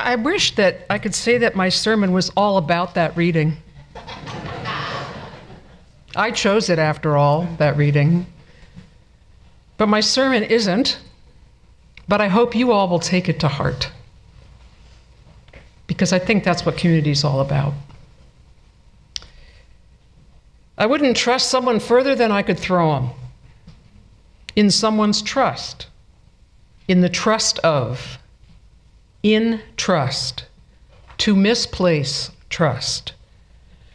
I wish that I could say that my sermon was all about that reading. I chose it, after all, that reading. But my sermon isn't, but I hope you all will take it to heart, because I think that's what community is all about. I wouldn't trust someone further than I could throw them. In someone's trust, in the trust of, in trust, to misplace trust,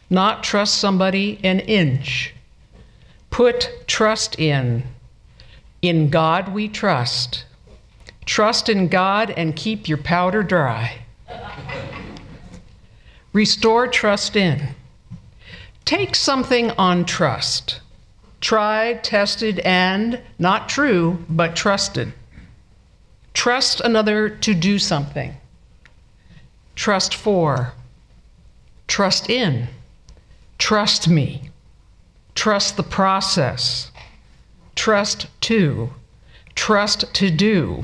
not trust somebody an inch. Put trust in God we trust. Trust in God and keep your powder dry. Restore trust in. Take something on trust. Tried, tested, and not true, but trusted. Trust another to do something. Trust for. Trust in. Trust me. Trust the process. Trust to. Trust to do.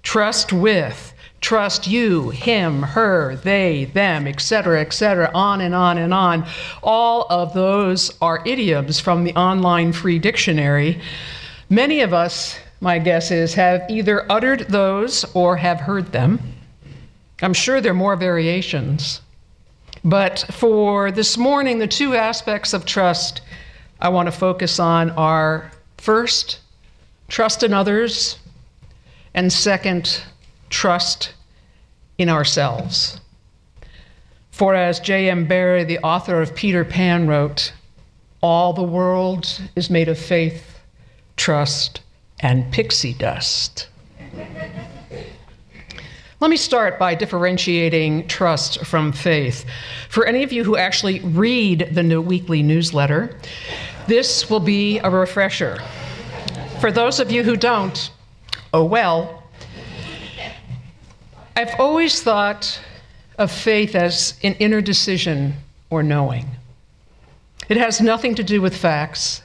Trust with. Trust you, him, her, they, them, etc., on and on and on. All of those are idioms from the online free dictionary. Many of us, my guess is, have either uttered those or have heard them. I'm sure there are more variations. But for this morning, the two aspects of trust I want to focus on are, first, trust in others, and second, trust in ourselves. For as J.M. Barrie, the author of Peter Pan, wrote, all the world is made of faith, trust, and pixie dust. Let me start by differentiating trust from faith. For any of you who actually read the weekly newsletter, this will be a refresher. For those of you who don't, oh well. I've always thought of faith as an inner decision or knowing. It has nothing to do with facts.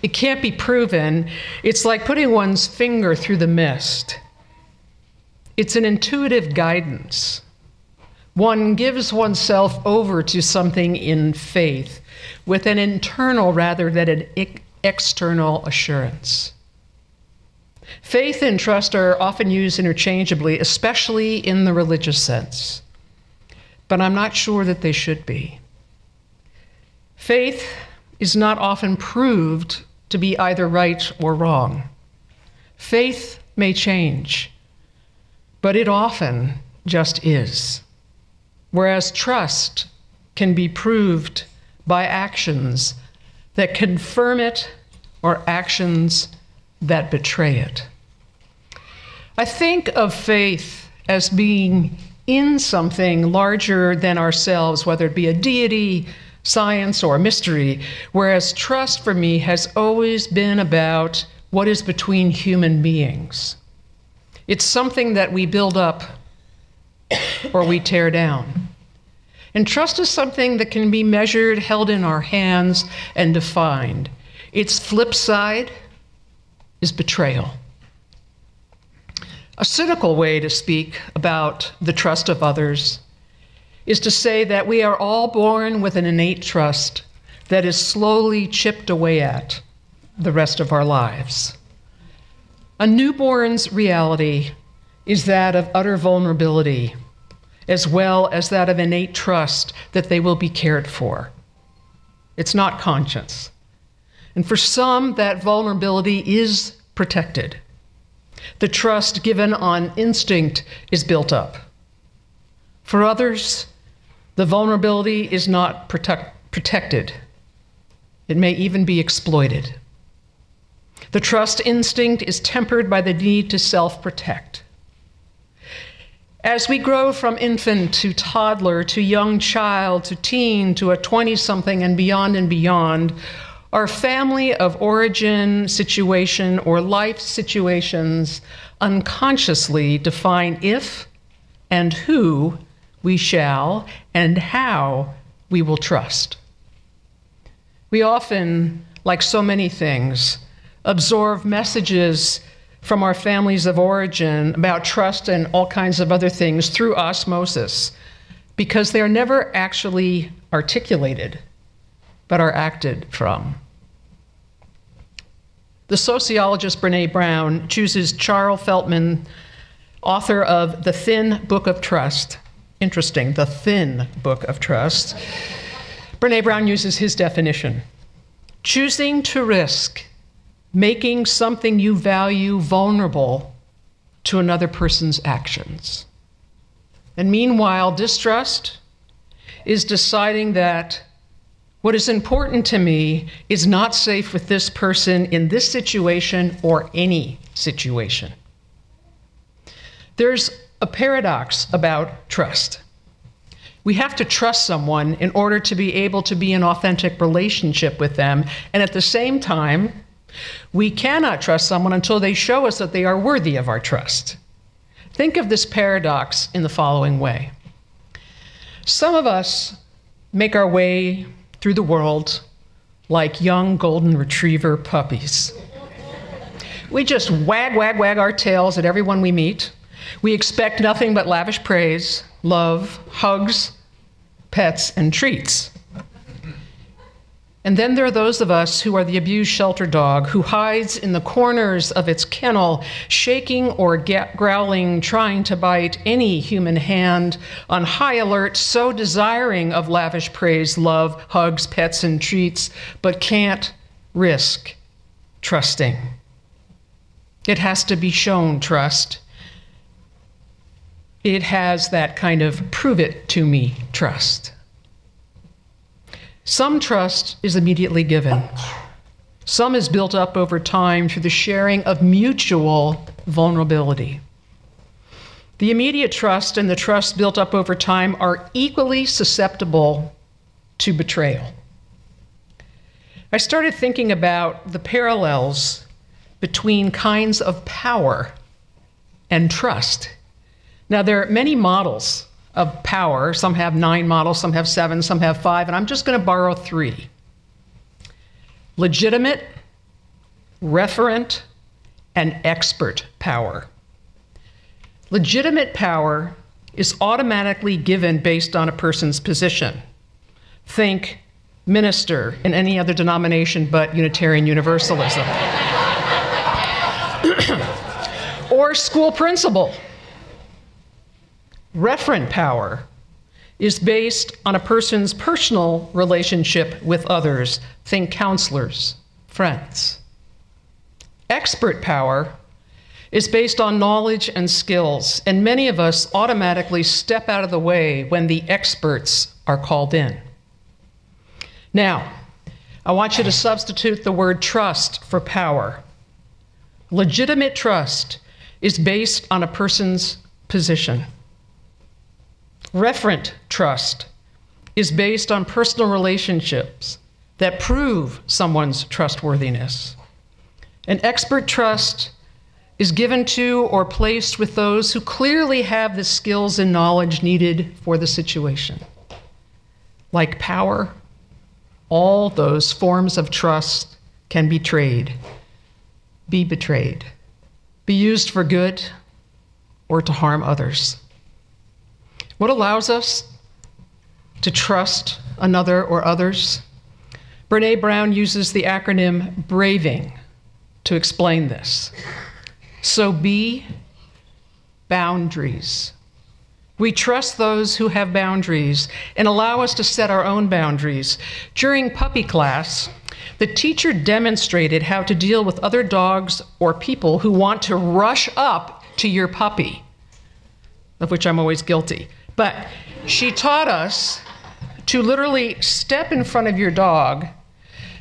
It can't be proven. It's like putting one's finger through the mist. It's an intuitive guidance. One gives oneself over to something in faith with an internal rather than an external assurance. Faith and trust are often used interchangeably, especially in the religious sense. But I'm not sure that they should be. Faith is not often proved to be either right or wrong. Faith may change, but it often just is. Whereas trust can be proved by actions that confirm it or actions that betray it. I think of faith as being in something larger than ourselves, whether it be a deity, science, or a mystery, whereas trust for me has always been about what is between human beings. It's something that we build up or we tear down. And trust is something that can be measured, held in our hands, and defined. Its flip side is betrayal. A cynical way to speak about the trust of others is to say that we are all born with an innate trust that is slowly chipped away at the rest of our lives. A newborn's reality is that of utter vulnerability, as well as that of innate trust that they will be cared for. It's not conscious. And for some, that vulnerability is protected. The trust given on instinct is built up. For others, the vulnerability is not protected. It may even be exploited. The trust instinct is tempered by the need to self-protect. As we grow from infant to toddler to young child to teen to a 20-something and beyond, our family of origin, situation, or life situations unconsciously define if and who we shall and how we will trust. We often, like so many things, absorb messages from our families of origin about trust and all kinds of other things through osmosis, because they are never actually articulated, but are acted from. The sociologist Brené Brown chooses Charles Feltman, author of The Thin Book of Trust. Interesting, The Thin Book of Trust. Brené Brown uses his definition. Choosing to risk making something you value vulnerable to another person's actions. And meanwhile, distrust is deciding that what is important to me is not safe with this person in this situation or any situation. There's a paradox about trust. We have to trust someone in order to be able to be in authentic relationship with them, and at the same time, we cannot trust someone until they show us that they are worthy of our trust. Think of this paradox in the following way. Some of us make our way through the world like young golden retriever puppies. We just wag our tails at everyone we meet. We expect nothing but lavish praise, love, hugs, pets, and treats. And then there are those of us who are the abused shelter dog who hides in the corners of its kennel, shaking or growling, trying to bite any human hand, on high alert, so desiring of lavish praise, love, hugs, pets, and treats, but can't risk trusting. It has to be shown trust. It has that kind of prove it to me trust. Some trust is immediately given. Some is built up over time through the sharing of mutual vulnerability. The immediate trust and the trust built up over time are equally susceptible to betrayal. I started thinking about the parallels between kinds of power and trust. Now, there are many models of power. Some have 9 models, some have 7, some have 5, and I'm just going to borrow 3. Legitimate, referent, and expert power. Legitimate power is automatically given based on a person's position. Think minister in any other denomination but Unitarian Universalism. Or school principal. Referent power is based on a person's personal relationship with others. Think counselors, friends. Expert power is based on knowledge and skills, and many of us automatically step out of the way when the experts are called in. Now, I want you to substitute the word trust for power. Legitimate trust is based on a person's position. Referent trust is based on personal relationships that prove someone's trustworthiness. And expert trust is given to or placed with those who clearly have the skills and knowledge needed for the situation. Like power, all those forms of trust can be betrayed, be used for good or to harm others. What allows us to trust another or others? Brené Brown uses the acronym BRAVING to explain this. So B, boundaries. We trust those who have boundaries and allow us to set our own boundaries. During puppy class, the teacher demonstrated how to deal with other dogs or people who want to rush up to your puppy, of which I'm always guilty. But she taught us to literally step in front of your dog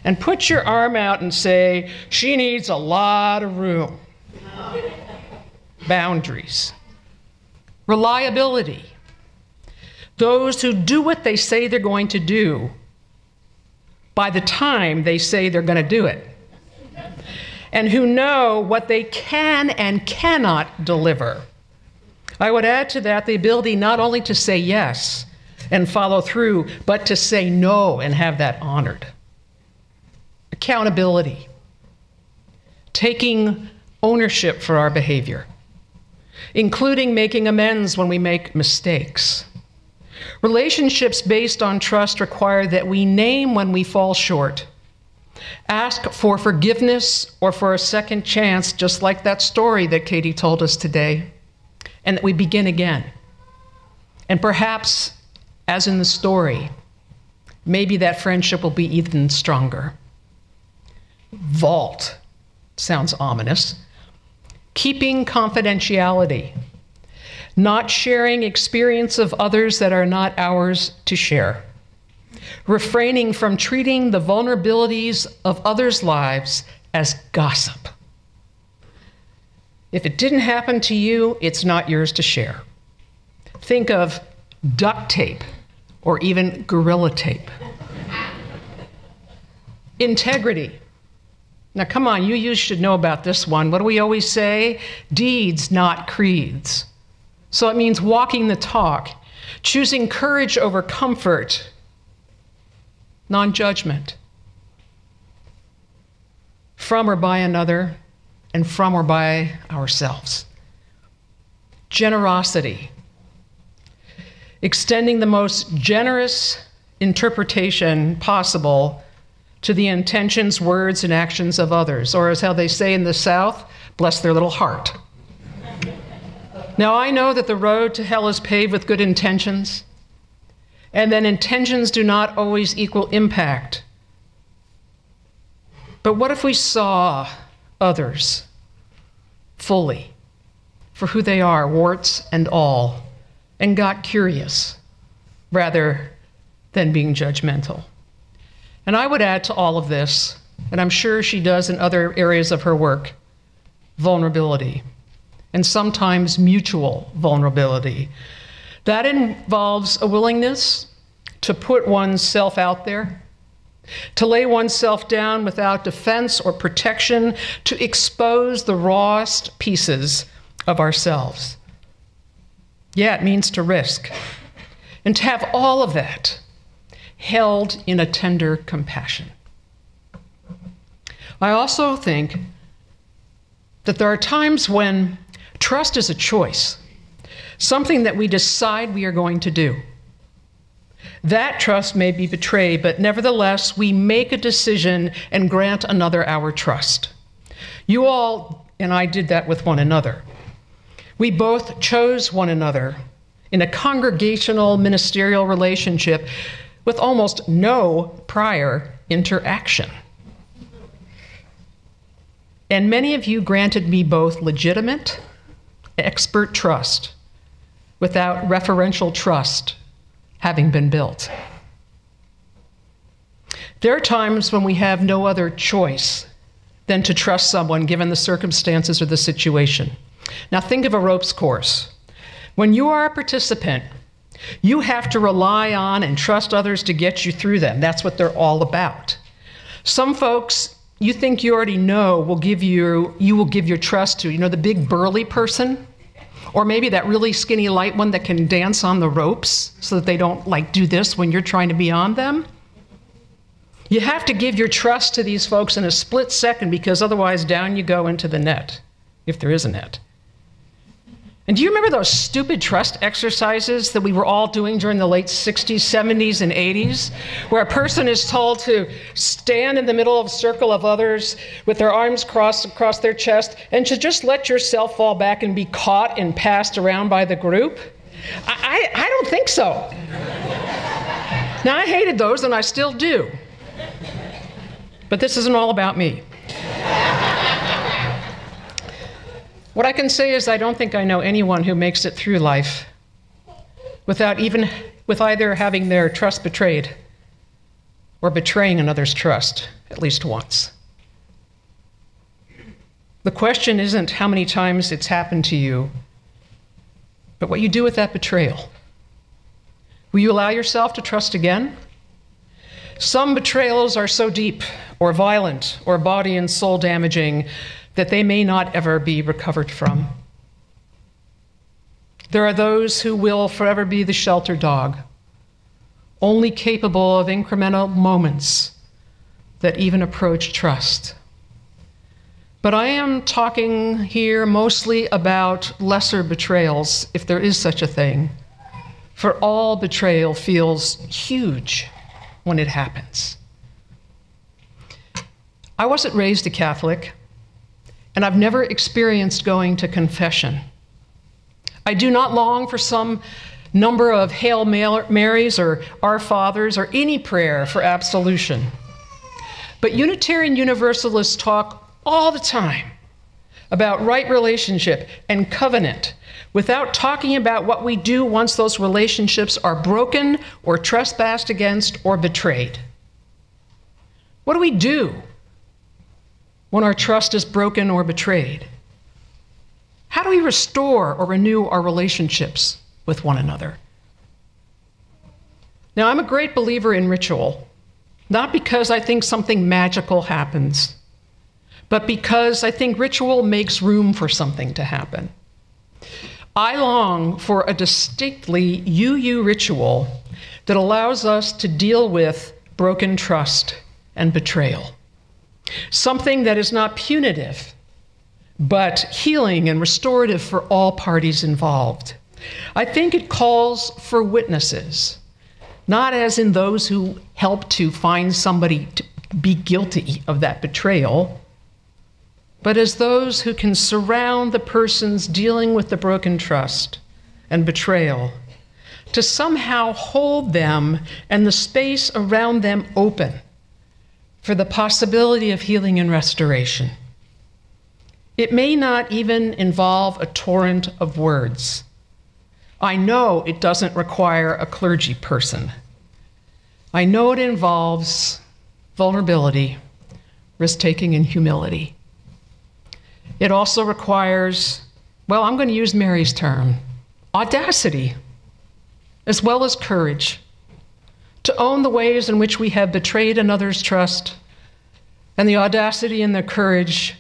and put your arm out and say, "She needs a lot of room." Boundaries. Reliability. Those who do what they say they're going to do by the time they say they're going to do it, and who know what they can and cannot deliver. I would add to that the ability not only to say yes and follow through, but to say no and have that honored. Accountability. Taking ownership for our behavior, including making amends when we make mistakes. Relationships based on trust require that we name when we fall short, ask for forgiveness or for a second chance, just like that story that Katie told us today, and that we begin again. And perhaps, as in the story, maybe that friendship will be even stronger. Vault sounds ominous. Keeping confidentiality, not sharing experience of others that are not ours to share. Refraining from treating the vulnerabilities of others' lives as gossip. If it didn't happen to you, it's not yours to share. Think of duct tape or even gorilla tape. Integrity. Now, come on, you should know about this one. What do we always say? Deeds, not creeds. So it means walking the talk, choosing courage over comfort, non-judgment, from or by another, and from or by ourselves. Generosity, extending the most generous interpretation possible to the intentions, words, and actions of others, or as how they say in the South, bless their little heart. Now, I know that the road to hell is paved with good intentions, and that intentions do not always equal impact. But what if we saw others fully for who they are, warts and all, and got curious rather than being judgmental? And I would add to all of this, and I'm sure she does in other areas of her work, vulnerability, and sometimes mutual vulnerability. That involves a willingness to put oneself out there, to lay oneself down without defense or protection, to expose the rawest pieces of ourselves. Yeah, it means to risk. And to have all of that held in a tender compassion. I also think that there are times when trust is a choice, something that we decide we are going to do. That trust may be betrayed, but nevertheless, we make a decision and grant another our trust. You all and I did that with one another. We both chose one another in a congregational ministerial relationship with almost no prior interaction. And many of you granted me both legitimate, expert trust without referential trust having been built. There are times when we have no other choice than to trust someone given the circumstances or the situation. Now think of a ropes course. When you are a participant, you have to rely on and trust others to get you through them. That's what they're all about. Some folks you think you already know you will give your trust to. You know, the big burly person? Or maybe that really skinny light one that can dance on the ropes so that they don't do this when you're trying to be on them. You have to give your trust to these folks in a split second, because otherwise down you go into the net, if there is a net. And do you remember those stupid trust exercises that we were all doing during the late 60s, 70s, and 80s, where a person is told to stand in the middle of a circle of others with their arms crossed across their chest and to just let yourself fall back and be caught and passed around by the group? I don't think so. Now, I hated those, and I still do. But this isn't all about me. What I can say is I don't think I know anyone who makes it through life with either having their trust betrayed or betraying another's trust at least once. The question isn't how many times it's happened to you, but what you do with that betrayal. Will you allow yourself to trust again? Some betrayals are so deep or violent or body and soul damaging that they may not ever be recovered from. There are those who will forever be the shelter dog, only capable of incremental moments that even approach trust. But I am talking here mostly about lesser betrayals, if there is such a thing. For all betrayal feels huge when it happens. I wasn't raised a Catholic, and I've never experienced going to confession. I do not long for some number of Hail Marys or Our Fathers or any prayer for absolution. But Unitarian Universalists talk all the time about right relationship and covenant without talking about what we do once those relationships are broken or trespassed against or betrayed. What do we do when our trust is broken or betrayed? How do we restore or renew our relationships with one another? Now, I'm a great believer in ritual, not because I think something magical happens, but because I think ritual makes room for something to happen. I long for a distinctly you ritual that allows us to deal with broken trust and betrayal. Something that is not punitive, but healing and restorative for all parties involved. I think it calls for witnesses, not as in those who help to find somebody to be guilty of that betrayal, but as those who can surround the persons dealing with the broken trust and betrayal to somehow hold them and the space around them open for the possibility of healing and restoration. It may not even involve a torrent of words. I know it doesn't require a clergy person. I know it involves vulnerability, risk-taking, and humility. It also requires, well, I'm going to use Mary's term, audacity, as well as courage, to own the ways in which we have betrayed another's trust, and the audacity and the courage,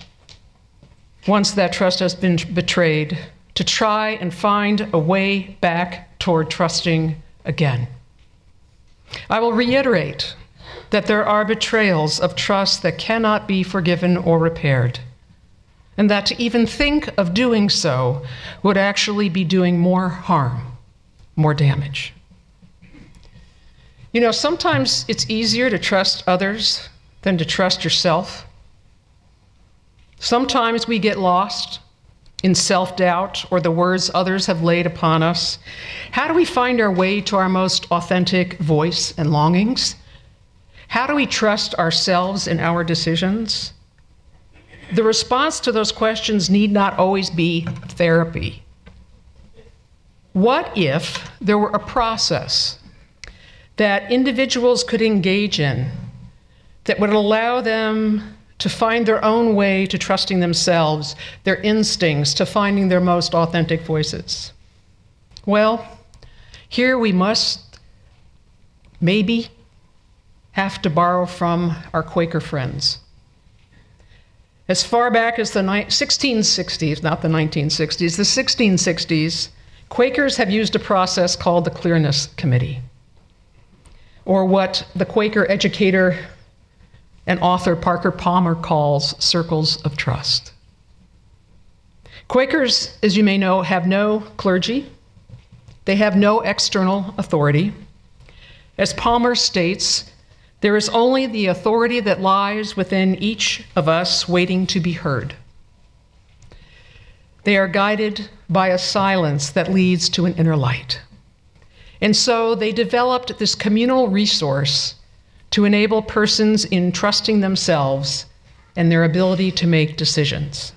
once that trust has been betrayed, to try and find a way back toward trusting again. I will reiterate that there are betrayals of trust that cannot be forgiven or repaired, and that to even think of doing so would actually be doing more harm, more damage. You know, sometimes it's easier to trust others than to trust yourself. Sometimes we get lost in self-doubt or the words others have laid upon us. How do we find our way to our most authentic voice and longings? How do we trust ourselves in our decisions? The response to those questions need not always be therapy. What if there were a process that individuals could engage in that would allow them to find their own way to trusting themselves, their instincts, to finding their most authentic voices? Well, here we must maybe have to borrow from our Quaker friends. As far back as the 1660s, not the 1960s, the 1660s, Quakers have used a process called the Clearness Committee, or what the Quaker educator and author Parker Palmer calls circles of trust. Quakers, as you may know, have no clergy. They have no external authority. As Palmer states, there is only the authority that lies within each of us waiting to be heard. They are guided by a silence that leads to an inner light. And so they developed this communal resource to enable persons in trusting themselves and their ability to make decisions.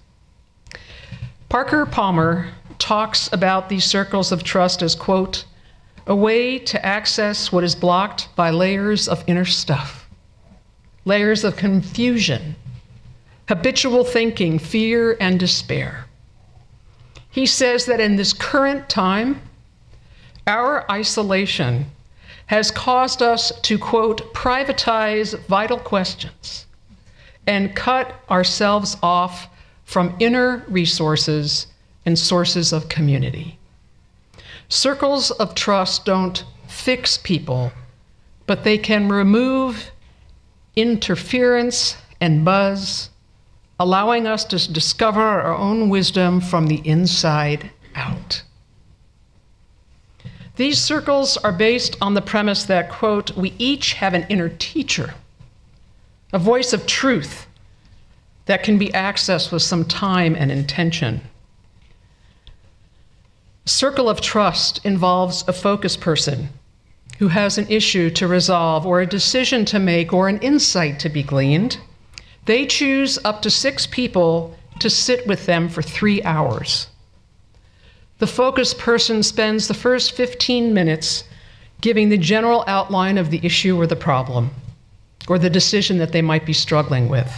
Parker Palmer talks about these circles of trust as, quote, a way to access what is blocked by layers of inner stuff, layers of confusion, habitual thinking, fear, and despair. He says that in this current time, our isolation has caused us to, quote, privatize vital questions and cut ourselves off from inner resources and sources of community. Circles of trust don't fix people, but they can remove interference and buzz allowing us to discover our own wisdom from the inside out. These circles are based on the premise that, quote, we each have an inner teacher, a voice of truth that can be accessed with some time and intention. Circle of trust involves a focus person who has an issue to resolve or a decision to make or an insight to be gleaned. They choose up to 6 people to sit with them for 3 hours. The focus person spends the first 15 minutes giving the general outline of the issue or the problem, or the decision that they might be struggling with.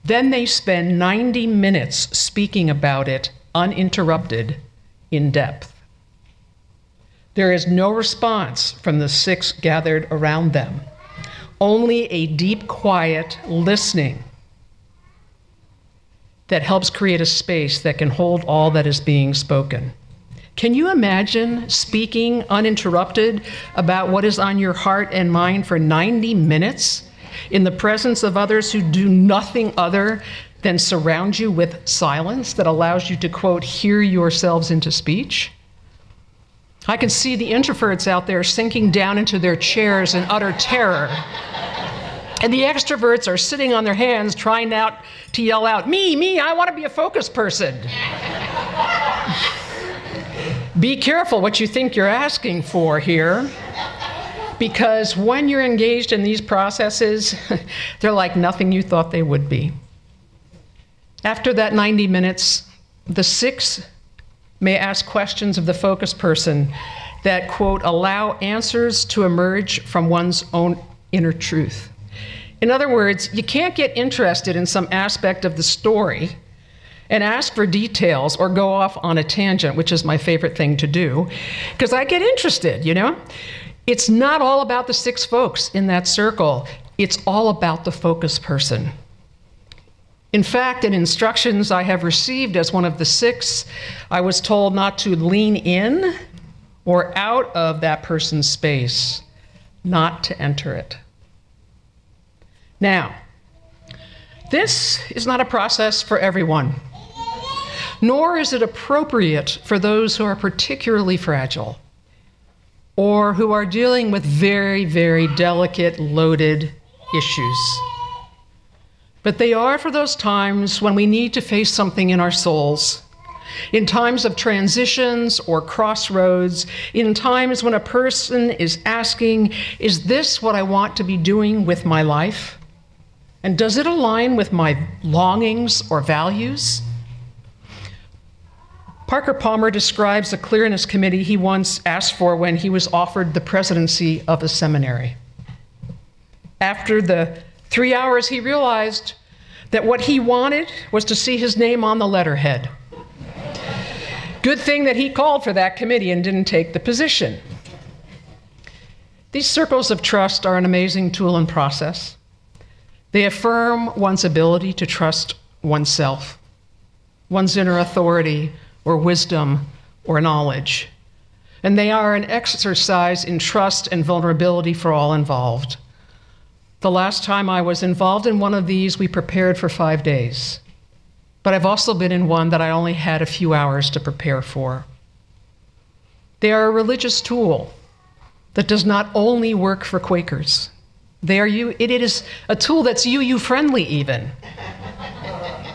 Then they spend 90 minutes speaking about it uninterrupted, in depth. There is no response from the 6 gathered around them, only a deep, quiet listening that helps create a space that can hold all that is being spoken. Can you imagine speaking uninterrupted about what is on your heart and mind for 90 minutes in the presence of others who do nothing other than surround you with silence that allows you to, quote, hear yourselves into speech? I can see the introverts out there sinking down into their chairs in utter terror. And the extroverts are sitting on their hands trying out to yell out, me, I want to be a focus person. Be careful what you think you're asking for here, because when you're engaged in these processes, they're like nothing you thought they would be. After that 90 minutes, the 6 may ask questions of the focus person that, quote, allow answers to emerge from one's own inner truth. In other words, you can't get interested in some aspect of the story and ask for details or go off on a tangent, which is my favorite thing to do, because I get interested, you know? It's not all about the 6 folks in that circle. It's all about the focus person. In fact, in instructions I have received as one of the 6, I was told not to lean in or out of that person's space, not to enter it. Now, this is not a process for everyone, nor is it appropriate for those who are particularly fragile or who are dealing with very, very delicate, loaded issues. But they are for those times when we need to face something in our souls, in times of transitions or crossroads, in times when a person is asking, is this what I want to be doing with my life? And does it align with my longings or values? Parker Palmer describes a clearness committee he once asked for when he was offered the presidency of a seminary. After the 3 hours, he realized that what he wanted was to see his name on the letterhead. Good thing that he called for that committee and didn't take the position. These circles of trust are an amazing tool and process. They affirm one's ability to trust oneself, one's inner authority or wisdom or knowledge. And they are an exercise in trust and vulnerability for all involved. The last time I was involved in one of these, we prepared for 5 days. But I've also been in one that I only had a few hours to prepare for. They are a religious tool that does not only work for Quakers. It is a tool that's UU-friendly even.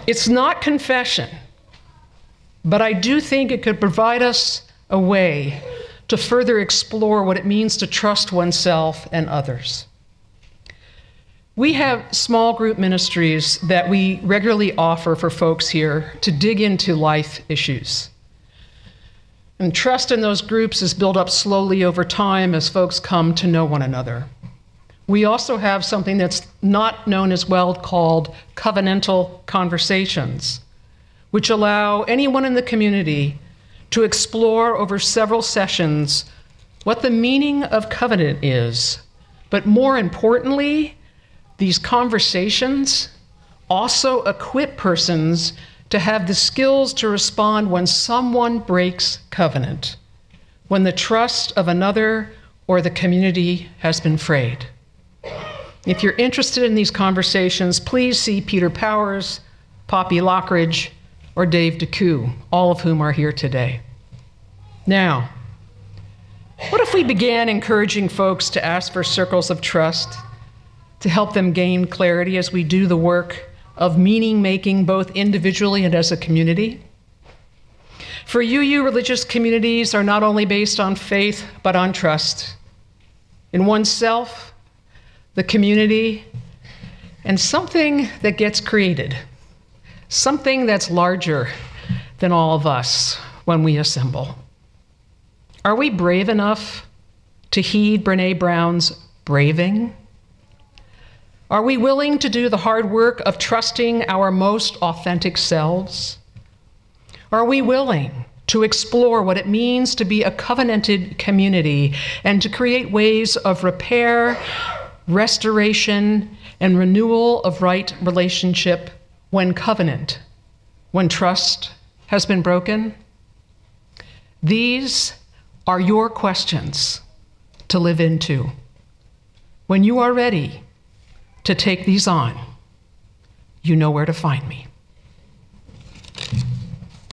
It's not confession, but I do think it could provide us a way to further explore what it means to trust oneself and others. We have small group ministries that we regularly offer for folks here to dig into life issues. And trust in those groups is built up slowly over time as folks come to know one another. We also have something that's not known as well called covenantal conversations, which allow anyone in the community to explore over several sessions what the meaning of covenant is. But more importantly, these conversations also equip persons to have the skills to respond when someone breaks covenant, when the trust of another or the community has been frayed. If you're interested in these conversations, please see Peter Powers Poppy Lockridge, or Dave DeCoux, all of whom are here today. Now, what if we began encouraging folks to ask for circles of trust to help them gain clarity as we do the work of meaning making both individually and as a community? For you, religious communities are not only based on faith, but on trust in oneself, the community, and something that gets created, something that's larger than all of us when we assemble. Are we brave enough to heed Brené Brown's braving? Are we willing to do the hard work of trusting our most authentic selves? Are we willing to explore what it means to be a covenanted community and to create ways of repair, restoration, and renewal of right relationship when covenant, when trust has been broken? These are your questions to live into. When you are ready to take these on, you know where to find me.